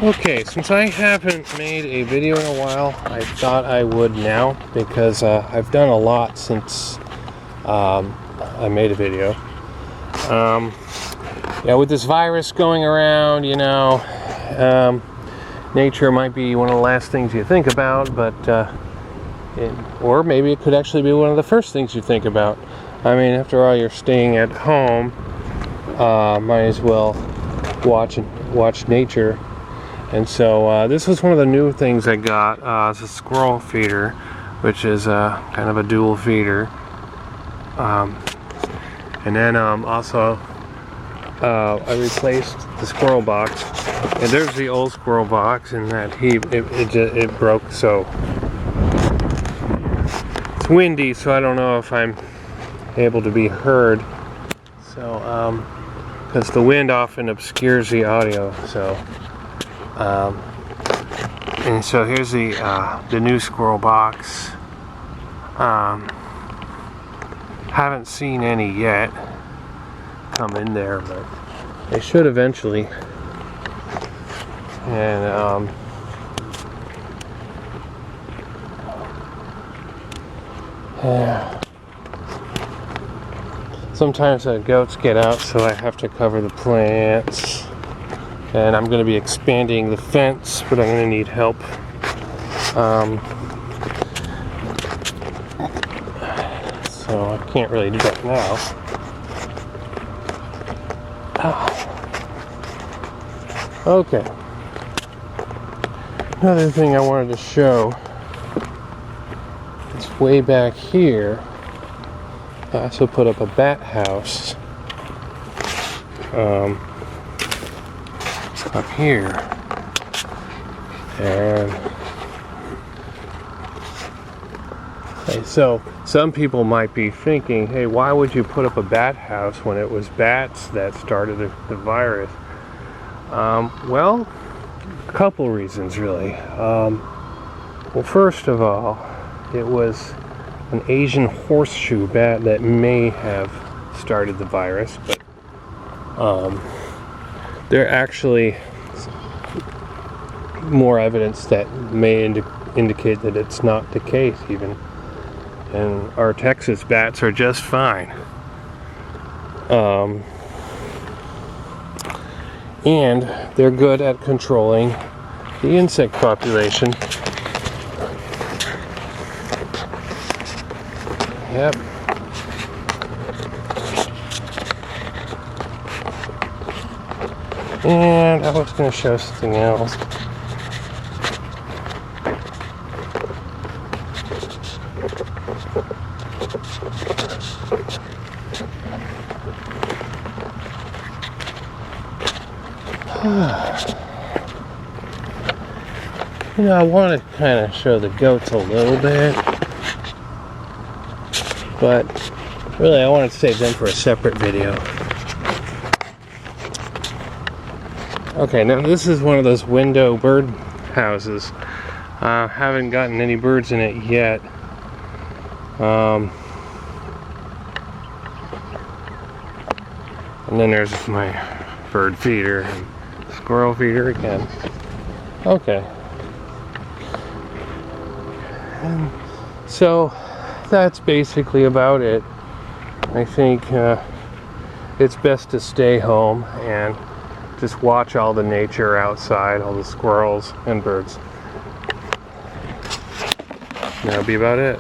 Okay, since I haven't made a video in a while, I thought I would now because I've done a lot since I made a video. Yeah, with this virus going around, you know, nature might be one of the last things you think about, but or maybe it could actually be one of the first things you think about. I mean, after all, you're staying at home, might as well watch nature. And so this was one of the new things I got. It's a squirrel feeder, which is kind of a dual feeder. And then also I replaced the squirrel box. And there's the old squirrel box, and that it broke, so it's windy, so I don't know if I'm able to be heard. So because the wind often obscures the audio, so. And so here's the new squirrel box. Haven't seen any yet come in there, but they should eventually. And yeah. Sometimes the goats get out, so I have to cover the plants. And I'm going to be expanding the fence, but I'm going to need help. So I can't really do that now. Okay. Another thing I wanted to show is way back here. I also put up a bat house. Up here, and so some people might be thinking, hey, why would you put up a bat house when it was bats that started the virus? Well, a couple reasons really. Well, first of all, it was an Asian horseshoe bat that may have started the virus, but there actually more evidence that may indicate that it's not the case even. And our Texas bats are just fine. And they're good at controlling the insect population. Yep. And I was going to show something else. You know, I want to kind of show the goats a little bit, but really I wanted to save them for a separate video. Okay, now this is one of those window bird houses. Haven't gotten any birds in it yet. And then there's my bird feeder and squirrel feeder again. Okay. And so that's basically about it. I think it's best to stay home and just watch all the nature outside, all the squirrels and birds. That'll be about it.